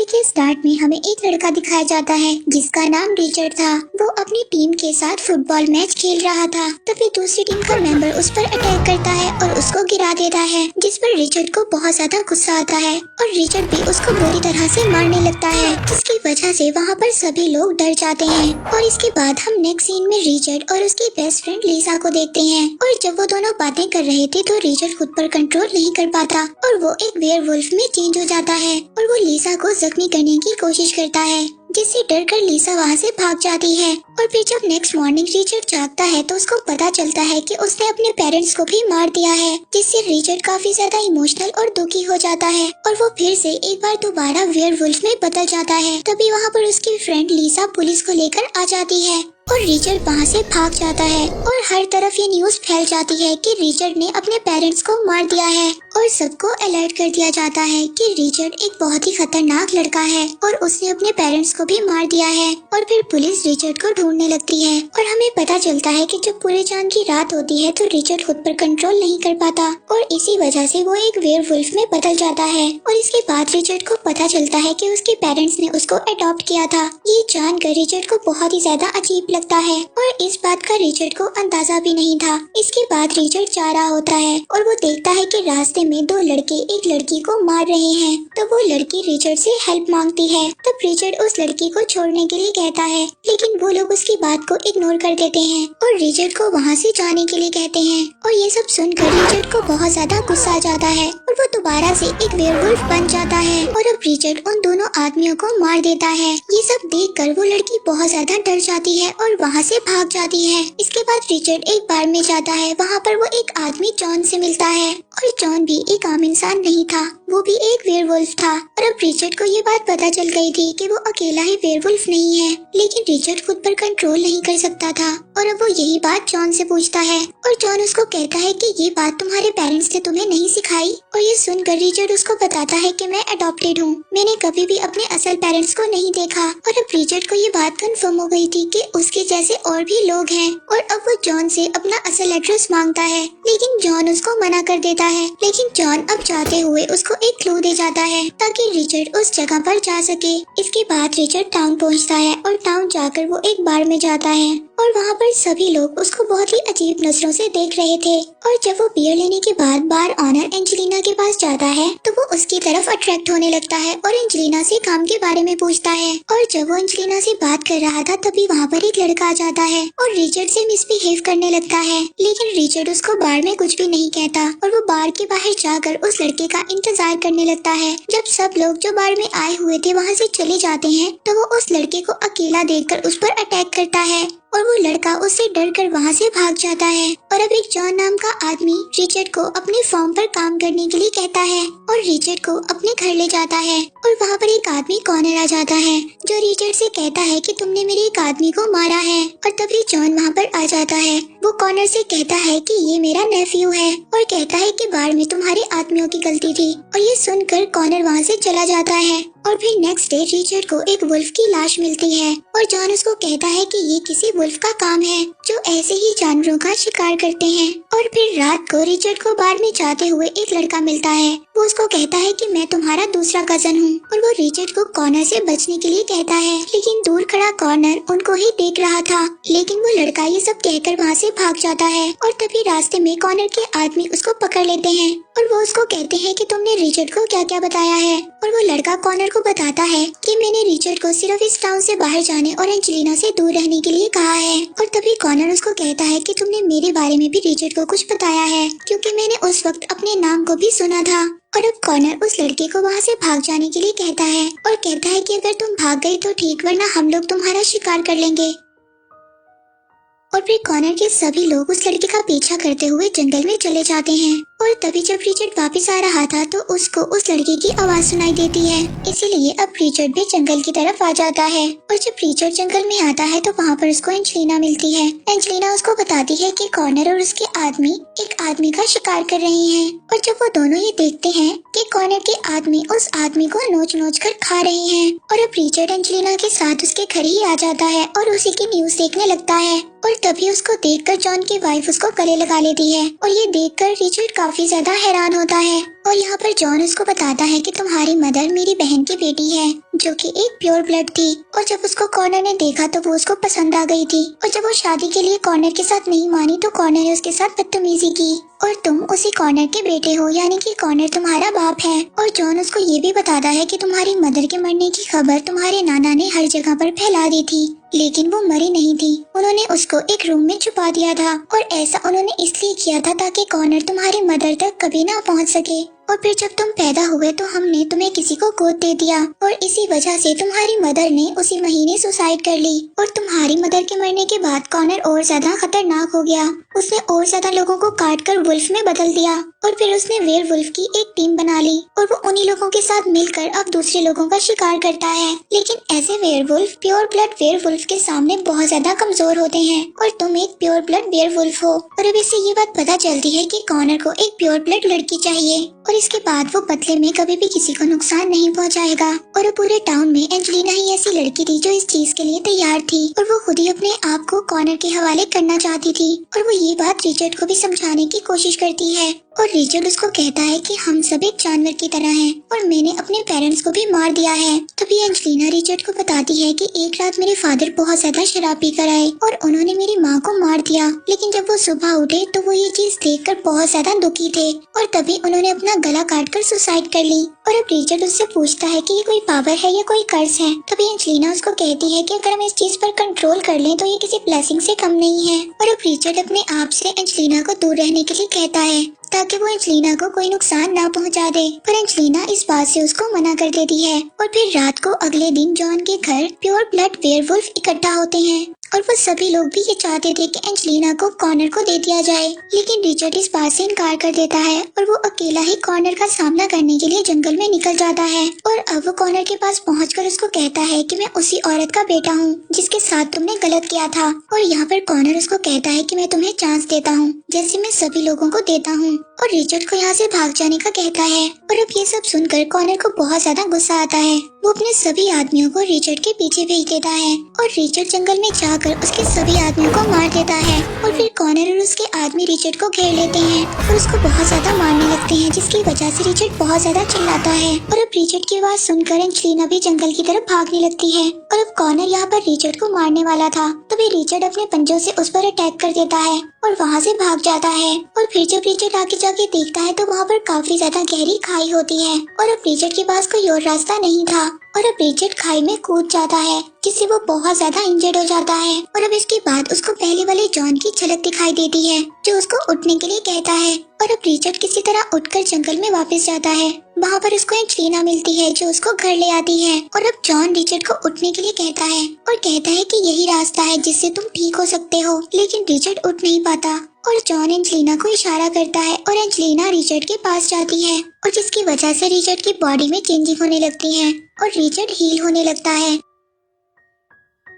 के स्टार्ट में हमें एक लड़का दिखाया जाता है जिसका नाम रिचर्ड था। वो अपनी टीम के साथ फुटबॉल मैच खेल रहा था। तभी दूसरी टीम का मेंबर उस पर अटैक करता है और उसको गिरा देता है, जिस पर रिचर्ड को बहुत ज्यादा गुस्सा आता है और रिचर्ड भी उसको बुरी तरह से मारने लगता है, जिसकी वजह से वहाँ पर सभी लोग डर जाते हैं। और इसके बाद हम नेक्स्ट सीन में रिचर्ड और उसकी बेस्ट फ्रेंड लीसा को देखते हैं। और जब वो दोनों बातें कर रहे थे तो रिचर्ड खुद पर कंट्रोल नहीं कर पाता और वो एक वेयरवुल्फ में चेंज हो जाता है और वो लीसा को जख्मी करने की कोशिश करता है, जिससे डरकर लीसा वहाँ से भाग जाती है। और फिर जब नेक्स्ट मॉर्निंग रिचर्ड जागता है तो उसको पता चलता है कि उसने अपने पेरेंट्स को भी मार दिया है, जिससे रिचर्ड काफी ज्यादा इमोशनल और दुखी हो जाता है और वो फिर से एक बार दोबारा वेयरवुल्फ में बदल जाता है। तभी वहाँ पर उसकी फ्रेंड लीसा पुलिस को लेकर आ जाती है और रिचर्ड वहाँ से भाग जाता है और हर तरफ ये न्यूज फैल जाती है कि रिचर्ड ने अपने पेरेंट्स को मार दिया है और सबको अलर्ट कर दिया जाता है कि रिचर्ड एक बहुत ही खतरनाक लड़का है और उसने अपने पेरेंट्स को भी मार दिया है। और फिर पुलिस रिचर्ड को ढूंढने लगती है और हमें पता चलता है कि जब पूरे चांद की रात होती है तो रिचर्ड खुद पर कंट्रोल नहीं कर पाता और इसी वजह से वो एक वेयरवुल्फ में बदल जाता है। और इसके बाद रिचर्ड को पता चलता है कि उसके पेरेंट्स ने उसको अडॉप्ट किया था। ये जानकर रिचर्ड को बहुत ही ज्यादा अजीब लगता है और इस बात का रिचर्ड को अंदाजा भी नहीं था। इसके बाद रिचर्ड जा रहा होता है और वो देखता है कि रास्ते में दो लड़के एक लड़की को मार रहे हैं। तो वो लड़की रिचर्ड से हेल्प मांगती है। तब रिचर्ड उस लड़की को छोड़ने के लिए कहता है, लेकिन वो लोग उसकी बात को इग्नोर कर देते हैं और रिचर्ड को वहाँ से जाने के लिए कहते हैं। और ये सब सुनकर रिचर्ड को बहुत ज्यादा गुस्सा आ जाता है और वो दोबारा से एक वेयरवुल्फ बन जाता है और अब रिचर्ड उन दोनों आदमियों को मार देता है। ये सब देखकर वो लड़की बहुत ज्यादा डर जाती है और वहाँ से भाग जाती है। इसके बाद रिचर्ड एक बार में जाता है। वहाँ पर वो एक आदमी जॉन से मिलता है और जॉन भी एक आम इंसान नहीं था, वो भी एक वेयरवुल्फ था। और अब रिचर्ड को ये बात पता चल गई थी कि वो अकेला ही वेयरवुल्फ नहीं है, लेकिन रिचर्ड खुद पर कंट्रोल नहीं कर सकता था। और अब वो यही बात जॉन से पूछता है और जॉन उसको कहता है कि ये बात तुम्हारे पेरेंट्स ने तुम्हें नहीं सिखाई। और ये सुनकर रिचर्ड उसको बताता है कि मैं अडॉप्टेड हूँ, मैंने कभी भी अपने असल पेरेंट्स को नहीं देखा। और अब रिचर्ड को ये बात कंफर्म हो गई थी कि उसके जैसे और भी लोग हैं और अब वो जॉन से अपना असल एड्रेस मांगता है, लेकिन जॉन उसको मना कर देता है। लेकिन जॉन अब जाते हुए उसको एक क्लू दे जाता है ताकि रिचर्ड उस जगह पर जा सके। इसके बाद रिचर्ड टाउन पहुंचता है और टाउन जाकर वो एक बार में जाता है और वहाँ पर सभी लोग उसको बहुत ही अजीब नजरों से देख रहे थे। और जब वो बियर लेने के बाद बार ऑनर एंजेलिना के पास जाता है तो वो उसकी तरफ अट्रैक्ट होने लगता है और एंजेलिना से काम के बारे में पूछता है। और जब वो एंजेलिना से बात कर रहा था तभी वहाँ पर एक लड़का आ जाता है और रिचर्ड से मिसबिहेव करने लगता है, लेकिन रिचर्ड उसको बार में कुछ भी नहीं कहता और वो बार के बाहर जाकर उस लड़के का इंतजार करने लगता है। जब सब लोग जो बार में आए हुए थे वहाँ से चले जाते हैं तो वो उस लड़के को अकेला देखकर उस पर अटैक करता है और वो लड़का उससे डरकर वहाँ से भाग जाता है। और अब एक जॉन नाम का आदमी रिचर्ड को अपने फॉर्म पर काम करने के लिए कहता है और रिचर्ड को अपने घर ले जाता है। और वहाँ पर एक आदमी कॉर्नर आ जाता है जो रिचर्ड से कहता है कि तुमने मेरे एक आदमी को मारा है। और तभी जॉन वहाँ पर आ जाता है। वो कॉर्नर से कहता है कि ये मेरा नेफ्यू है और कहता है कि बार में तुम्हारे आदमियों की गलती थी। और ये सुनकर कॉर्नर वहाँ से चला जाता है। और फिर नेक्स्ट डे रिचर्ड को एक वुल्फ की लाश मिलती है और जॉन उसको कहता है कि ये किसी वुल्फ का काम है जो ऐसे ही जानवरों का शिकार करते हैं। और फिर रात को रिचर्ड को बार में जाते हुए एक लड़का मिलता है। वो उसको कहता है कि मैं तुम्हारा दूसरा कजन हूँ और वो रिचर्ड को कॉर्नर से बचने के लिए कहता है, लेकिन दूर खड़ा कॉर्नर उनको ही देख रहा था। लेकिन वो लड़का ये सब कहकर वहाँ से भाग जाता है और तभी रास्ते में कॉर्नर के आदमी उसको पकड़ लेते हैं और वो उसको कहते हैं कि तुमने रिचर्ड को क्या क्या बताया है। और वो लड़का कॉर्नर को बताता है कि मैंने रिचर्ड को सिर्फ इस टाउन से बाहर जाने और एंजेलिना से दूर रहने के लिए कहा है। और तभी कॉर्नर उसको कहता है कि तुमने मेरे बारे में भी रिचर्ड को कुछ बताया है, क्योंकि मैंने उस वक्त अपने नाम को भी सुना था। और अब कॉर्नर उस लड़के को वहाँ से भाग जाने के लिए कहता है और कहता है कि अगर तुम भाग गई तो ठीक, वरना हम लोग तुम्हारा शिकार कर लेंगे। और फिर कॉर्नर के सभी लोग उस लड़के का पीछा करते हुए जंगल में चले जाते हैं। और तभी जब रिचर्ड वापस आ रहा था तो उसको उस लड़के की आवाज सुनाई देती है, इसीलिए अब रिचर्ड भी जंगल की तरफ आ जाता है। और जब रिचर्ड जंगल में आता है तो वहाँ पर उसको एंजेलिना मिलती है। एंजेलिना उसको बताती है कि कॉर्नर और उसके आदमी एक आदमी का शिकार कर रहे हैं। और जब वो दोनों ये देखते हैं कि कॉर्नर के आदमी उस आदमी को नोच नोच कर खा रहे हैं, और अब रिचर्ड एंजेलिना के साथ उसके घर ही आ जाता है और उसी की न्यूज देखने लगता है। और तभी उसको देखकर जॉन की वाइफ उसको गले लगा लेती है और ये देखकर रिचर्ड काफी ज्यादा हैरान होता है। और यहाँ पर जॉन उसको बताता है कि तुम्हारी मदर मेरी बहन की बेटी है जो कि एक प्योर ब्लड थी। और जब उसको कॉर्नर ने देखा तो वो उसको पसंद आ गई थी। और जब वो शादी के लिए कॉर्नर के साथ नहीं मानी तो कॉर्नर ने उसके साथ बदतमीजी की। और तुम उसी कॉर्नर के बेटे हो, यानी कि कॉर्नर तुम्हारा बाप है। और जॉन उसको ये भी बताता है कि तुम्हारी मदर के मरने की खबर तुम्हारे नाना ने हर जगह पर फैला दी थी, लेकिन वो मरी नहीं थी। उन्होंने उसको एक रूम में छुपा दिया था और ऐसा उन्होंने इसलिए किया था ताकि कॉर्नर तुम्हारी मदर तक कभी ना पहुंच सके। और फिर जब तुम पैदा हुए तो हमने तुम्हें किसी को गोद दे दिया और इसी वजह से तुम्हारी मदर ने उसी महीने सुसाइड कर ली। और तुम्हारी मदर के मरने के बाद कॉर्नर और ज्यादा खतरनाक हो गया। उसने और ज्यादा लोगों को काट कर वुल्फ में बदल दिया और फिर उसने वेयरवुल्फ की एक टीम बना ली और वो उन्हीं लोगों के साथ मिलकर अब दूसरे लोगों का शिकार करता है। लेकिन ऐसे वेयरवुल्फ प्योर ब्लड वेयरवुल्फ के सामने बहुत ज्यादा कमजोर होते हैं और तुम एक प्योर ब्लड वेयरवुल्फ हो। और अब इससे ये बात पता चलती है कि कॉर्नर को एक प्योर ब्लड लड़की चाहिए और इसके बाद वो बदले में कभी भी किसी को नुकसान नहीं पहुंचाएगा। और पूरे टाउन में एंजेलिना ही ऐसी लड़की थी जो इस चीज के लिए तैयार थी और वो खुद ही अपने आप को कॉर्नर के हवाले करना चाहती थी। और वो ये बात रिचर्ड को भी समझाने की कोशिश करती है और रिचर्ड उसको कहता है कि हम सब एक जानवर की तरह हैं और मैंने अपने पेरेंट्स को भी मार दिया है। तभी एंजेलिना रिचर्ड को बताती है कि एक रात मेरे फादर बहुत ज्यादा शराब पी कर आए और उन्होंने मेरी माँ को मार दिया, लेकिन जब वो सुबह उठे तो वो ये चीज देखकर बहुत ज्यादा दुखी थे और तभी उन्होंने अपना गला काटकर सुसाइड कर ली। और अब रिचर्ड उससे पूछता है कि ये कोई पावर है या कोई कर्ज है। तभी एंजेलिना उसको कहती है कि अगर हम इस चीज पर कंट्रोल कर लें तो ये किसी ब्लेसिंग से कम नहीं है। और अब रिचर्ड अपने आप से एंजेलिना को दूर रहने के लिए कहता है ताकि वो एंजेलिना को कोई नुकसान ना पहुंचा दे, पर एंजेलिना इस बात से उसको मना कर देती है। और फिर रात को अगले दिन जॉन के घर प्योर ब्लड वेयरवुल्फ इकट्ठा होते हैं और वो सभी लोग भी ये चाहते थे कि एंजेलिना को कॉर्नर को दे दिया जाए, लेकिन रिचर्ड इस बात से इनकार कर देता है और वो अकेला ही कॉर्नर का सामना करने के लिए जंगल में निकल जाता है। और अब वो कॉर्नर के पास पहुंचकर उसको कहता है कि मैं उसी औरत का बेटा हूँ जिसके साथ तुमने गलत किया था। और यहाँ पर कॉर्नर उसको कहता है कि मैं तुम्हें चांस देता हूँ जैसे मैं सभी लोगों को देता हूँ। और रिचर्ड को यहाँ से भाग जाने का कहता है। और अब ये सब सुनकर कॉर्नर को बहुत ज्यादा गुस्सा आता है। वो अपने सभी आदमियों को रिचर्ड के पीछे भेज देता है और रिचर्ड जंगल में जाकर उसके सभी आदमियों को मार देता है। और फिर कॉर्नर और उसके आदमी रिचर्ड को घेर लेते हैं और उसको बहुत ज्यादा मारने लगते हैं, जिसकी वजह से रिचर्ड बहुत ज्यादा चिल्लाता है। और अब रिचर्ड की आवाज सुनकर एंजेलिना भी जंगल की तरफ भागने लगती है। और अब कॉर्नर यहाँ पर रिचर्ड को मारने वाला था, तभी रिचर्ड अपने पंजों से उस पर अटैक कर देता है और वहाँ से भाग जाता है। और फिर जब रिचर्ड आगे जाके देखता है तो वहाँ पर काफी ज्यादा गहरी खाई होती है और अब रिचर्ड के पास कोई और रास्ता नहीं था और अब रिचर्ड खाई में कूद जाता है, जिससे वो बहुत ज्यादा इंजर्ड हो जाता है। और अब इसके बाद उसको पहले वाले जॉन की झलक दिखाई देती है जो उसको उठने के लिए कहता है। और अब रिचर्ड किसी तरह उठकर जंगल में वापस जाता है। वहाँ पर उसको एंजेलिना मिलती है जो उसको घर ले आती है। और अब जॉन रिचर्ड को उठने के लिए कहता है और कहता है कि यही रास्ता है जिससे तुम ठीक हो सकते हो, लेकिन रिचर्ड उठ नहीं पाता। और जॉन एंजेलिना को इशारा करता है और एंजेलिना रिचर्ड के पास जाती है और जिसकी वजह से रिचर्ड की बॉडी में चेंजिंग होने लगती है और रिचर्ड हील होने लगता है।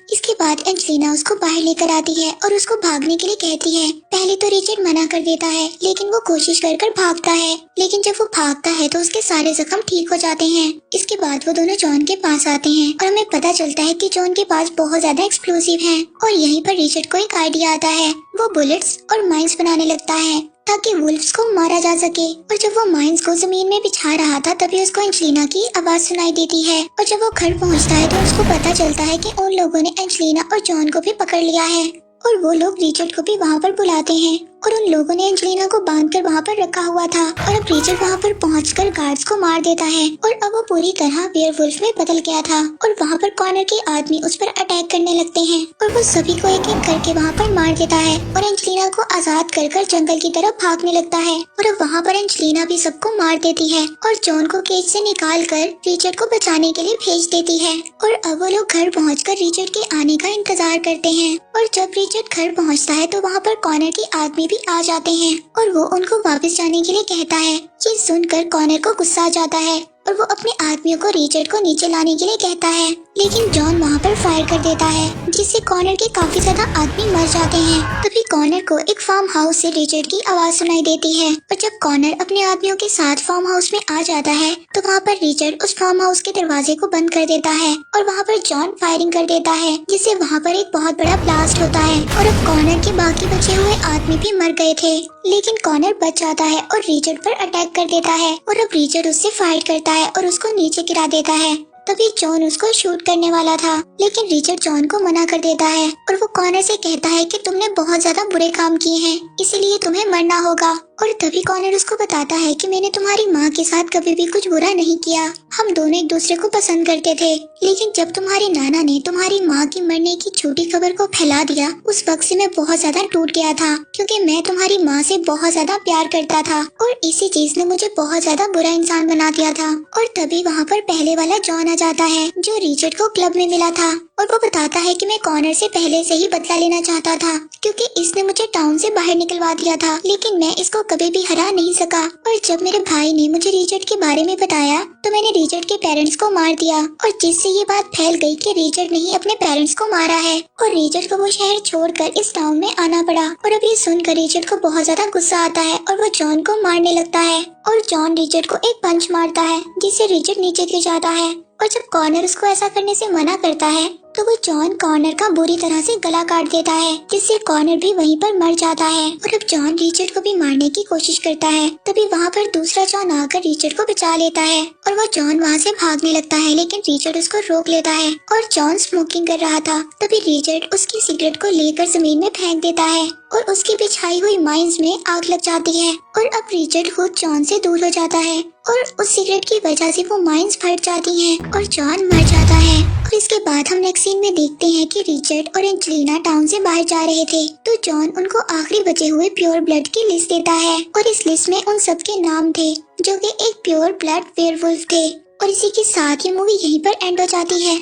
इसके बाद एंजेलिना उसको बाहर लेकर आती है और उसको भागने के लिए कहती है। पहले तो रिचर्ड मना कर देता है, लेकिन वो कोशिश कर कर भागता है, लेकिन जब वो भागता है तो उसके सारे जख्म ठीक हो जाते हैं। इसके बाद वो दोनों जॉन के पास आते हैं और हमें पता चलता है कि जॉन के पास बहुत ज्यादा एक्सप्लोसिव हैं। और यहीं पर रिचर्ड को एक आइडिया आता है। वो बुलेट्स और माइंस बनाने लगता है ताकि वुल्फ्स को मारा जा सके। और जब वो माइंस को जमीन में बिछा रहा था तभी उसको एंजेलिना की आवाज सुनाई देती है। और जब वो घर पहुंचता है तो उसको पता चलता है कि उन लोगों ने एंजेलिना और जॉन को भी पकड़ लिया है और वो लोग रिचर्ड को भी वहाँ पर बुलाते हैं और उन लोगों ने एंजेलिना को बांधकर वहाँ पर रखा हुआ था। और अब रिचर्ड वहाँ पर पहुंचकर गार्ड्स को मार देता है और अब वो पूरी तरह वेयरवुल्फ में बदल गया था। और वहाँ पर कॉर्नर के आदमी उस पर अटैक करने लगते हैं और वो सभी को एक एक करके वहाँ पर मार देता है और एंजेलिना को आजाद कर कर जंगल की तरफ भागने लगता है। और अब वहाँ पर एंजेलिना भी सबको मार देती है और जॉन को केज से निकाल कर रिचर्ड को बचाने के लिए भेज देती है। और अब वो लोग घर पहुँचकर रिचर्ड के आने का इंतजार करते हैं। और जब रिचर्ड घर पहुँचता है तो वहाँ पर कॉर्नर के आदमी भी आ जाते हैं और वो उनको वापस जाने के लिए कहता है। ये सुनकर कॉर्नर को गुस्सा आ जाता है और वो अपने आदमियों को रिचर्ड को नीचे लाने के लिए कहता है, लेकिन जॉन वहाँ पर फायर कर देता है जिससे कॉनर के काफी ज्यादा आदमी मर जाते हैं। तभी कॉनर को एक फार्म हाउस से रिचर्ड की आवाज सुनाई देती है और जब कॉनर अपने आदमियों के साथ फार्म हाउस में आ जाता है तो वहाँ पर रिचर्ड उस फार्म हाउस के दरवाजे को बंद कर देता है और वहाँ पर जॉन फायरिंग कर देता है जिससे वहाँ पर एक बहुत बड़ा ब्लास्ट होता है और अब कॉनर के बाकी बचे हुए आदमी भी मर गए थे, लेकिन कॉनर बच जाता है और रिचर्ड पर अटैक कर देता है और अब रिचर्ड उससे फाइट करता है और उसको नीचे गिरा देता है। तभी जॉन उसको शूट करने वाला था, लेकिन रिचर्ड जॉन को मना कर देता है और वो कॉनर से कहता है कि तुमने बहुत ज्यादा बुरे काम किए हैं, इसीलिए तुम्हें मरना होगा। और तभी कॉनर उसको बताता है कि मैंने तुम्हारी माँ के साथ कभी भी कुछ बुरा नहीं किया, हम दोनों एक दूसरे को पसंद करते थे, लेकिन जब तुम्हारे नाना ने तुम्हारी माँ की मरने की झूठी खबर को फैला दिया उस वक्त से मैं बहुत ज्यादा टूट गया था, क्योंकि मैं तुम्हारी माँ से बहुत ज्यादा प्यार करता था और इसी चीज ने मुझे बहुत ज्यादा बुरा इंसान बना दिया था। और तभी वहाँ पर पहले वाला जॉन आ जाता है जो रिचर्ड को क्लब में मिला था और वो बताता है कि मैं कॉनर से पहले से ही बदला लेना चाहता था क्योंकि इसने मुझे टाउन से बाहर निकलवा दिया था, लेकिन मैं इसको कभी भी हरा नहीं सका। और जब मेरे भाई ने मुझे रिचर्ड के बारे में बताया तो मैंने रिचर्ड के पेरेंट्स को मार दिया और जिससे ये बात फैल गई कि रिचर्ड ने ही अपने पेरेंट्स को मारा है और रिचर्ड को वो शहर छोड़कर इस टाउन में आना पड़ा। और अब ये सुनकर रिचर्ड को बहुत ज्यादा गुस्सा आता है और वो जॉन को मारने लगता है और जॉन रिचर्ड को एक पंच मारता है जिससे रिचर्ड नीचे गिर जाता है। और जब कॉनर उसको ऐसा करने से मना करता है तो वो जॉन कॉनर का बुरी तरह से गला काट देता है जिससे कॉनर भी वहीं पर मर जाता है। और अब जॉन रिचर्ड को भी मारने की कोशिश करता है, तभी वहाँ पर दूसरा जॉन आकर रिचर्ड को बचा लेता है और वो जॉन वहाँ से भागने लगता है, लेकिन रिचर्ड उसको रोक लेता है। और जॉन स्मोकिंग कर रहा था, तभी रिचर्ड उसकी सिगरेट को लेकर जमीन में फेंक देता है और उसकी बिछाई हुई माइंस में आग लग जाती है और अब रिचर्ड खुद जॉन से दूर हो जाता है और उस सिगरेट की वजह से वो माइंस फट जाती हैं और जॉन मर जाता है। और इसके बाद हम नेक्स्ट सीन में देखते हैं कि रिचर्ड और एंजेलिना टाउन से बाहर जा रहे थे तो जॉन उनको आखिरी बचे हुए प्योर ब्लड की लिस्ट देता है और इस लिस्ट में उन सब के नाम थे जो कि एक प्योर ब्लड वेयरवुल्फ थे। और इसी के साथ ये मूवी यहीं पर एंड हो जाती है।